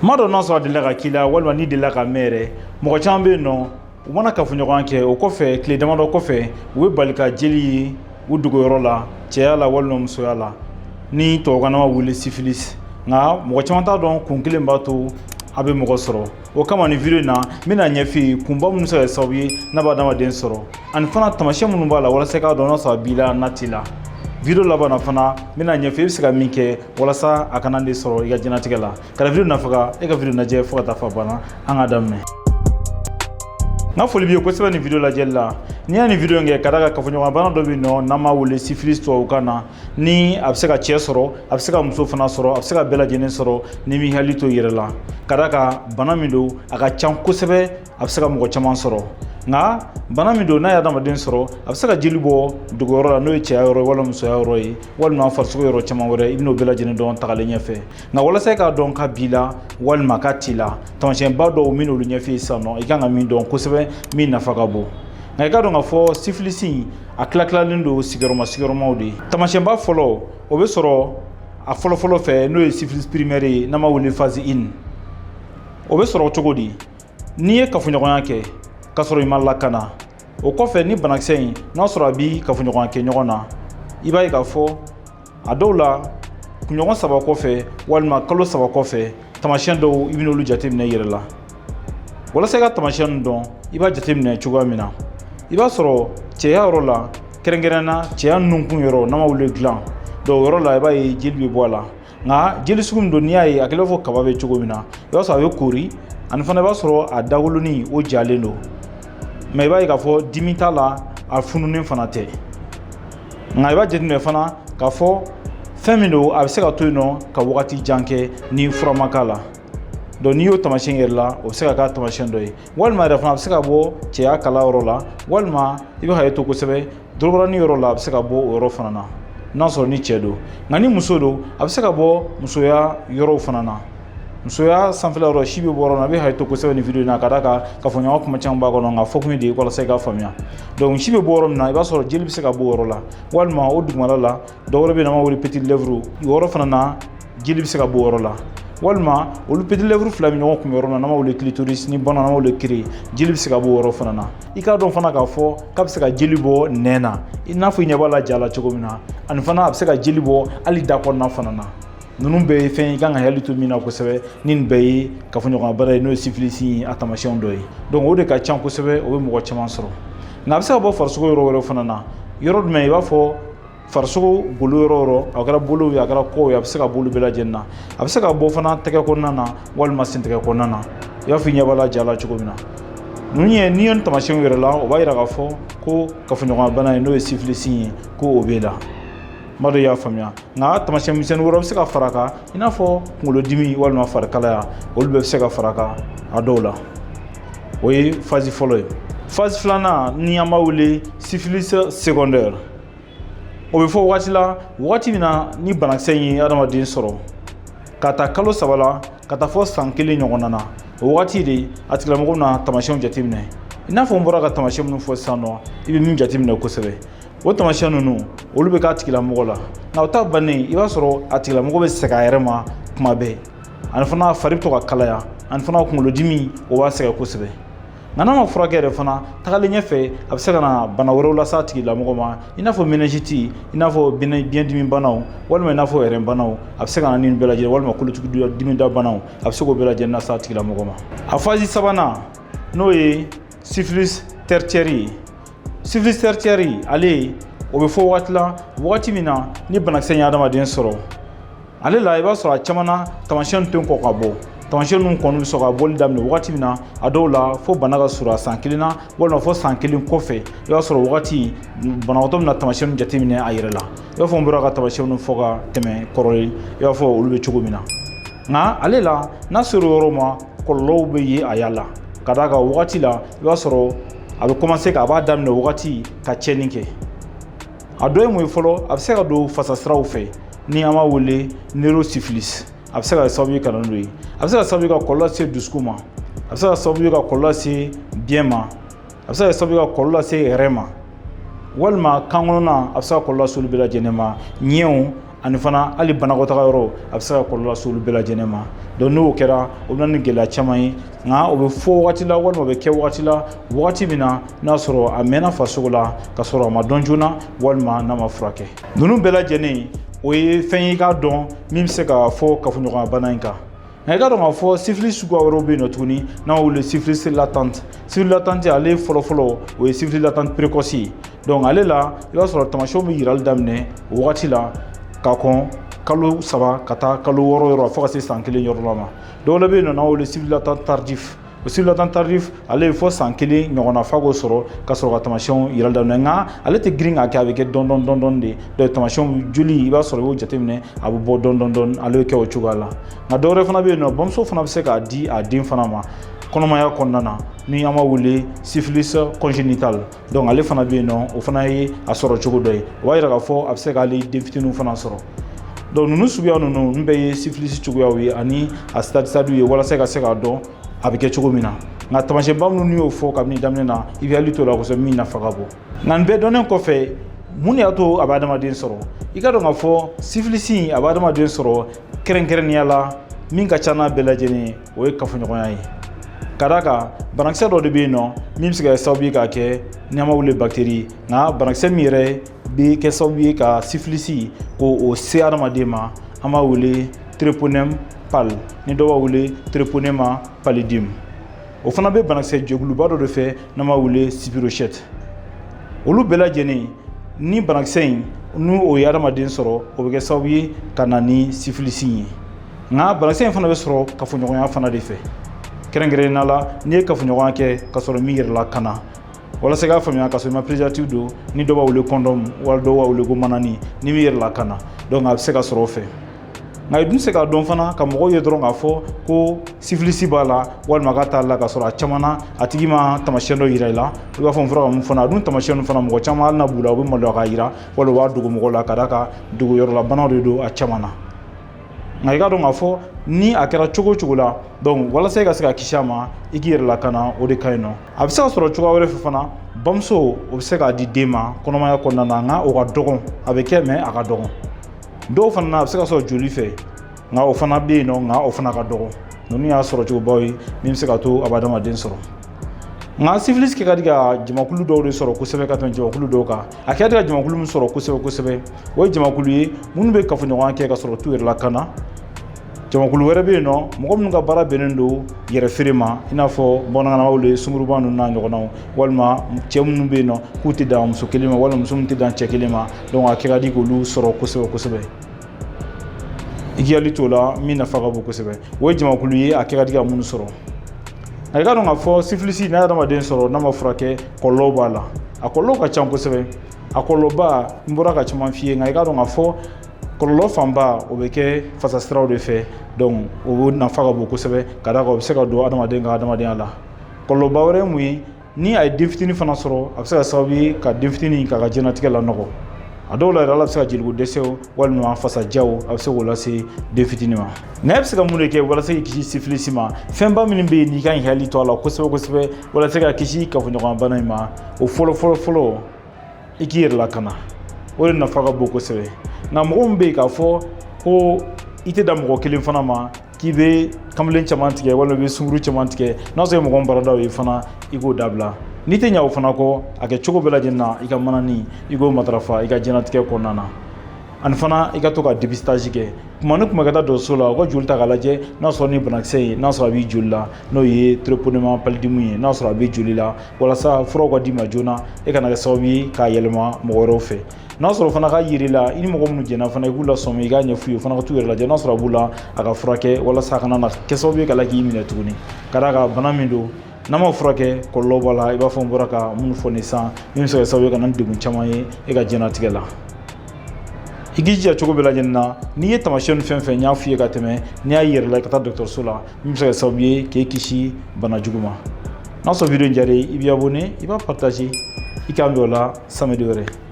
Mado non sɔrɔ delila ka k'i la walima ni delila ka mɛn yɛrɛ mɔgɔ caman bɛ yen nɔ u mana kafoɲɔgɔnya kɛ o kɔfɛ tile damadɔ kɔfɛ u bɛ bali ka jeli ye u dogoyɔrɔ la cɛya la walima musoya la ni tubabukan na ma wele syphilis nka mɔgɔ caman t'a dɔn kun kelen b'a to a bɛ mɔgɔ sɔrɔ o kama nin video in na n bɛna ɲɛf'i ye kunba minnu bɛ se ka kɛ sababu ye n'a b'a adamaden sɔrɔ ani fana taamasiyɛn minnu b'a la walasa i k'a dɔn n'a sɔrɔ a b'i la n'a t'i la video laban na fana n bɛna ɲɛf'i ye i bɛ se ka min kɛ walasa a kana de sɔrɔ i ka diɲɛlatigɛ la ka video nafaga e ka video lajɛ fo ka taa fɔ a banna an ka daminɛ. N ka foli b'i ye kosɛbɛ nin video lajɛli la n'i y'a nin video in kɛ ka d'a kan kafoɲɔgɔnya bana dɔ bɛ yen nɔ n'an b'a wele syphilis tubabukan na ni a bɛ se ka cɛ sɔrɔ a bɛ se ka muso fana sɔrɔ a bɛ se ka bɛɛ lajɛlen sɔrɔ ni m'i hakili to i yɛrɛ la ka d'a kan bana min don a ka ca kosɛbɛ a bɛ se ka mɔgɔ caman sɔrɔ nka bana min don n'a ye adamaden sɔrɔ a bɛ se ka jeli bɔ dogoyɔrɔ la n'o ye cɛya yɔrɔ ye walima musoya yɔrɔ ye walima farisogo yɔrɔ caman wɛrɛ i bɛn'o bɛɛ lajɛlen dɔn tagalen ɲɛfɛ nka walasa i k'a dɔn k'a b'i la walima k'a t'i la taamasiyɛnba dɔw min n'olu ɲɛf'i ye sisan nɔ i kan ka min dɔn kosɛbɛ min nafa ka bon nka i k'a dɔn k'a fɔ syphilis a tilatilalen don sigiyɔrɔmaw de ye taamasiyɛnba fɔlɔ o bɛ sɔrɔ a fɔlɔfɔlɔ fɛ n'o ye syphilis primaire ye n'an b'a wele phase 1 o bɛ sɔrɔ cogo di n'i ye kafoɲɔgɔnya kɛ k'a sɔrɔ i ma lakana o kɔfɛ ni banakisɛ in n'a sɔrɔ a b'i kafoɲɔgɔnya kɛ ɲɔgɔn na i b'a ye k'a fɔ a dɔw la kunɲɔgɔn 3 kɔfɛ walima kalo 3 kɔfɛ taamasiyɛn dɔw i bɛn'olu jateminɛ i yɛrɛ la walasa i ka taamasiyɛn ninnu dɔn i b'a jateminɛ cogoya min na i b'a sɔrɔ cɛya yɔrɔ la kɛrɛnkɛrɛnna cɛya nunkun yɔrɔ n'an b'a wele gland o yɔrɔ la i b'a ye jeli bɛ bɔ a la nka jeli sugu min don n'i y'a ye a kɛlen b'a fɔ kaba bɛ cogo min na i b'a sɔrɔ a bɛ koori ani fana i b'a sɔrɔ a dagolonin o jalen don mɛ i b'a ye k'a fɔ dimi t'a la a fununen fana tɛ nka i b'a jateminɛ fana k'a fɔ fɛn min don a bɛ se ka to yen nɔ ka wagati jan kɛ ni fura ma k'a la donc n'i y'o taamasiyɛn yɛrɛ la o bɛ se ka k'a taamasiyɛn dɔ ye walima yɛrɛ fana a bɛ se ka bɔ cɛya kala yɔrɔ la walima i bɛ hakili to kosɛbɛ dɔrɔbɔrɔni yɔrɔ la a bɛ se ka bɔ o yɔrɔ fana na n'a sɔrɔ ni cɛ don nka ni muso don a bɛ se ka bɔ musoya yɔrɔw fana na musoya sanfɛla yɔrɔ si bɛ bɔ yɔrɔ min na a bɛ hakili to kosɛbɛ nin video in na ka d'a kan kafoɲɔgɔnya kuma caman b'a kɔnɔ nka fɔ kun ye de walasa i k'a faamuya donc si bɛ bɔ yɔrɔ min na i b'a sɔrɔ jeli bɛ se ka bɔ o yɔrɔ la walima o dugumala la dɔ wɛrɛ bɛ yen n'an b'a wele petit lèvre o yɔrɔ fana na jeli bɛ se ka bɔ o yɔrɔ la walima olu petit lèvre fila bɛ ɲɔgɔn kun yɔrɔ min na n'an b'a wele clitoris ni bamanankan na n'an b'a wele kere jeli bɛ se ka bɔ o yɔrɔ fana na i k'a dɔn fana k'a fɔ k'a bɛ se ka jeli bɔ nɛn na i n'a fɔ i ɲɛ b'a la ja la cogo min na ani fana a bɛ se ka jeli bɔ hali da kɔnɔna fana na ninnu bɛɛ ye fɛn i kan ka hakili to min na kosɛbɛ ni nin bɛɛ ye kafoɲɔgɔnya bana ye n'o ye syphilis ye a taamasiyɛnw dɔ ye donc o de ka ca kosɛbɛ o bɛ mɔgɔ caman sɔrɔ nka a bɛ se ka bɔ farisogo yɔrɔ wɛrɛ fana na yɔrɔ jumɛn i b'a fɔ farisogo golo yɔrɔ yɔrɔ a kɛra bolow ye a kɛra kɔw ye a bɛ se ka bolo bɛɛ lajɛlen na a bɛ se ka bɔ fana tɛgɛ kɔnɔna na walima sen tɛgɛ kɔnɔna na i b'a fɔ i ɲɛ b'a la ja la cogo min na ninnu ye n'i ye nin taamasiyɛnw yɛrɛ la o b'a yira k'a fɔ ko kafoɲɔgɔnya bana ye n'o ye syphilis ye ko o b'e la n b'a dɔn i y'a faamuya nka taamasiyɛn misɛnnin wɛrɛ bɛ se ka fara a kan i n'a fɔ kunkolodimi walima farikalaya olu bɛɛ bɛ se ka fara a kan a dɔw la o ye phase fɔlɔ ye phase filanan ni an b'a wele syphilis secondaire o bɛ fɔ wagati la wagati min na ni banakisɛ in ye adamaden sɔrɔ ka taa kalo 3 la ka taa fɔ san 1 ɲɔgɔnna na o wagati de a tigilamɔgɔw bɛna taamasiyɛnw jateminɛ i n'a fɔ n bɔra ka taamasiyɛn minnu fɔ sisan nɔ i bɛ min jateminɛ kosɛbɛ o taamasiyɛn ninnu olu bɛ k'a tigilamɔgɔ la nka o ta bannen i b'a sɔrɔ a tigilamɔgɔ bɛ sɛgɛn a yɛrɛ ma kuma bɛɛ ani fana fari bɛ to ka kalaya ani fana kunkolodimi o b'a sɛgɛn kosɛbɛ nka n'a ma furakɛ yɛrɛ fana tagalen ɲɛfɛ a bɛ se ka na bana wɛrɛw lase a tigilamɔgɔ ma i n'a fɔ meningite i n'a fɔ biyɛndimi banaw walima i n'a fɔ rɛn banaw a bɛ se ka na ni nin bɛɛ lajɛlen walima kolotugudimida banaw a bɛ se k'o bɛɛ lajɛlen lase a tigilamɔgɔ ma a phase 3nan n'o ye syphilis tertiaire ye syphilis tertiaire ale o bɛ fɔ wagati la wagati min na ni banakisɛ in ye adamaden sɔrɔ ale la i b'a sɔrɔ a caman na taamasiyɛn tɛ kɔn ka bɔ taamasiyɛn ninnu kɔni bɛ sɔn ka bɔli daminɛ wagati min na a dɔw la fo bana ka surun a san 1 na walima fo san 1 kɔfɛ i b'a sɔrɔ wagati banabagatɔ bɛna taamasiyɛn jateminɛ a yɛrɛ la i b'a fɔ n bɔra ka taamasiyɛn fɔ ka tɛmɛ kɔrɔlen i b'a fɔ olu bɛ cogo min na nka ale la n'a sera o yɔrɔ ma kɔlɔlɔw bɛ ye a y'a la ka d'a kan wagati la i b'a sɔrɔ a bɛ commencer a b'a daminɛ wagati ka tiɲɛni kɛ a dɔ ye mun ye fɔlɔ a bɛ se ka don fasasiraw fɛ ni an b'a wele neurosyphilis a bɛ se ka kɛ sababu ye ka na n'o ye a bɛ se ka kɛ sababu ye ka kɔlɔlɔ lase dusukun ma a bɛ se ka kɛ sababu ye ka kɔlɔlɔ lase biyɛn ma a bɛ se ka kɛ sababu ye ka kɔlɔlɔ lase rɛn ma walima kan kɔnɔna a bɛ se ka kɔlɔlɔ lase olu bɛɛ lajɛlen ma ɲɛw ani fana hali banakɔtaga yɔrɔ a bɛ se ka kɔlɔlɔ lase olu bɛɛ lajɛlen ma donc n'o kɛra o bɛ na ni gɛlɛya caman ye nka o bɛ fɔ wagati la walima o bɛ kɛ wagati la wagati min na n'a sɔrɔ a mɛnna farisogo la ka sɔrɔ a ma dɔn joona walima n'a ma furakɛ ninnu bɛɛ lajɛlen o ye fɛn ye i k'a dɔn min bɛ se ka fɔ kafoɲɔgɔnya bana in kan nka i ka dɔn k'a fɔ syphilis suguya wɛrɛw bɛ yen nɔ tuguni n'an y'o wele syphilis latente syphilis latente ale fɔlɔfɔlɔ o ye syphilis latente précoce ye donc ale la i b'a sɔrɔ tamasiyɛnw bɛ yirali daminɛ o wagati la ka kɔn kalo 3 ka taa kalo 6 yɔrɔ fo ka se san 1 yɔrɔ la ma dɔw la bɛ yen nɔ n'an y'o wele syphilis latente tardif o syphilis latente tardif ale ye fɔ san 1 ɲɔgɔnna fa k'o sɔrɔ ka sɔrɔ ka tamasiyɛnw yirali daminɛ nka ale tɛ girin k'a kɛ a bɛ kɛ dɔɔni de donc tamasiyɛnw joli i b'a sɔrɔ i b'o jateminɛ a bɛ bɔ dɔɔni ale bɛ kɛ o cogoya la nka dɔw wɛrɛ fana bɛ yen nɔ bamuso fana bɛ se k'a di a den fana ma kɔnɔmaya kɔnɔna na ni an b'a wele syphilis congénitale donc ale fana bɛ yen nɔ o fana ye a sɔrɔ cogo dɔ ye o b'a yira k'a fɔ a bɛ se k'ale den fitininw fana sɔrɔ donc ninnu suguya ninnu n bɛɛ ye syphilis cogoyaw ye ani a stade ye walasa ka se k'a dɔn a bɛ kɛ cogo min na nka taamasiyɛnba minnu y'o fɔ kabini daminɛ na i bɛ hakili to la kosɛbɛ min nafa ka bon nka nin bɛɛ dɔnnen kɔfɛ mun de y'a to a bɛ adamaden sɔrɔ i ka dɔn k'a fɔ syphilis in a bɛ adamaden sɔrɔ kɛrɛnkɛrɛnnenya la min ka ca n'a bɛɛ lajɛlen o ye kafoɲɔgɔnya ye ka d'a kan banakisɛ dɔ de bɛ yen nɔ min bɛ se ka kɛ sababu ye k'a kɛ n'an b'a wele bactérie nka banakisɛ min yɛrɛ bɛ kɛ sababu ye ka syphilis k'o se adamaden ma an b'a wele treponème pâle ni dɔw b'a wele treponema pallidum o fana bɛ banakisɛ jɛkuluba dɔ de fɛ n'an b'a wele spirochète olu bɛɛ lajɛlen ni banakisɛ in n'u o ye adamaden sɔrɔ o bɛ kɛ sababu ye ka na ni syphilis ye nka banakisɛ in fana bɛ sɔrɔ kafoɲɔgɔnya fana de fɛ kɛrɛnkɛrɛnnenya la n'i ye kafoɲɔgɔnya kɛ ka sɔrɔ min yɛrɛla kana walasa i k'a faamuya ka sɔrɔ i ma préservatif don ni dɔw b'a wele condom wala dɔw b'a wele ko manani ni min yɛrɛla kana donc a bɛ se ka sɔrɔ o fɛ nka i dun se k'a dɔn fana ka mɔgɔw ye dɔrɔn k'a fɔ ko syphilis b'a la walima k'a t'a la ka sɔrɔ a caman na a tigi ma tamasiyɛn dɔ yira i la i b'a fɔ n fɔra ka mun fana a dun tamasiyɛn fana mɔgɔ caman hali n'a b'u la u bɛ maloya k'a yira wala u b'a dogo mɔgɔw la ka d'a kan dogoyɔrɔla banaw de don a caman na nka i k'a dɔn k'a fɔ ni a kɛra cogo o cogo la donc walasa i ka se ka kisi a ma i k'i yɛrɛ lakana o de ka ɲi nɔ a bɛ se ka sɔrɔ cogoya wɛrɛ fɛ fana bamuso o bɛ se k'a di den ma kɔnɔmaya kɔnɔna na nka o ka dɔgɔn a bɛ kɛ mɛ a ka dɔgɔn dɔw fana na a bɛ se ka sɔrɔ joli fɛ nka o fana bɛ yen nɔ nka o fana ka dɔgɔ ninnu y'a sɔrɔ cogobaw ye min bɛ se ka to a bɛ adamaden sɔrɔ nka syphilis kɛ ka di ka jamakulu dɔw de sɔrɔ kosɛbɛ ka tɛmɛ jamakulu dɔw kan a kɛ ka di ka jamakulu min sɔrɔ kosɛbɛ o ye jamakulu ye minnu bɛ kafoɲɔgɔnya kɛ ka sɔrɔ t'u yɛrɛ lakana jamakulu wɛrɛ bɛ yen nɔ mɔgɔ minnu ka baara bɛnnen don yɛrɛ feere ma i n'a fɔ bamanankan na wele sunguruba ninnu n'a ɲɔgɔnnaw walima cɛ minnu bɛ yen nɔ k'u tɛ dan muso kelen ma walima muso minnu tɛ dan cɛ kelen ma donc a kɛ ka di k'olu sɔrɔ kosɛbɛ i k'i hakili t'o la min nafa ka bon kosɛbɛ o ye jamakulu ye a kɛ ka di ka minnu sɔrɔ nka i ka dɔn k'a fɔ syphilis n'a ye adamaden sɔrɔ n'a ma furakɛ kɔlɔlɔw b'a la a kɔlɔlɔw ka ca kosɛbɛ a kɔlɔlɔba n bɔra ka caman f'i ye nka i ka dɔn k'a fɔ kɔlɔlɔ fanba o bɛ kɛ fasasiraw de fɛ donc o nafa ka bon kosɛbɛ ka d'a kan o bɛ se ka don adamaden ka adamadenya la kɔlɔlɔba wɛrɛ ye mun ye ni a ye den fitinin fana sɔrɔ a bɛ se ka sababu ye ka den fitinin k'a ka diɲɛnatigɛ lanɔgɔ a dɔw la yɛrɛ ala bɛ se ka jeliko dɛsɛw walima fasajaw a bɛ se k'o lase den fitinin ma nka e bɛ se ka mun de kɛ walasa k'i kisi syphilis ma fɛnba minnu bɛ yen n'i kan k'i hakili to a la kosɛbɛ walasa ka kisi kafoɲɔgɔnya bana in ma o fɔlɔ i k'i yɛrɛ lakana o de nafa ka bon kosɛbɛ nka mɔgɔ min bɛ yen k'a fɔ ko i tɛ da mɔgɔ kelen fana ma k'i bɛ kamalen caman tigɛ walima i bɛ sunguru caman tigɛ n'a sɔrɔ mɔgɔ min baaradaw ye fana i k'o dabila n'i tɛ ɲɛ o fana kɔ a kɛ cogo bɛɛ lajɛlen na i ka manani i k'o matarafa i ka diɲɛnatigɛ kɔnɔna na ani fana i ka to ka dépistage kɛ kuma ni kuma ka taa dɔgɔtɔrɔso la u ka joli ta k'a lajɛ n'a sɔrɔ ni banakisɛ ye n'a sɔrɔ a b'i joli la n'o ye treponema pallidum ye n'a sɔrɔ a bɛ joli la walasa furaw ka d'i ma joona e kana kɛ sababu ye k'a yɛlɛma mɔgɔ wɛrɛw fɛ n'a sɔrɔ fana ka yiri la i ni mɔgɔ minnu jɛnna fana i k'u lasɔmi i k'a ɲɛf'u ye fana ka t'u yɛrɛ lajɛ n'a sɔrɔ a b'u la a ka furakɛ walasa a kana na kɛ sababu ye ka la k'i minɛ tuguni ka d'a kan bana min don n'an ma furakɛ kɔlɔlɔ b'a la i b'a fɔ n bɔra ka minnu fɔ nin san min bɛ se ka kɛ sababu ye ka na ni degun caman ye e ka diɲɛnatigɛ la i k'i jija cogo bɛɛ lajɛlen na n'i ye taamasiyɛn fɛn fɛn n y'a f'i ye ka tɛmɛ n'i y'a yɛrɛ la i ka taa dɔgɔtɔrɔso la min bɛ se ka kɛ sababu ye k'e kisi bana jugu ma n'a sɔrɔ video in diyara i b'i abonné i b'a partager i k'an bɛn o la samedi wɛrɛ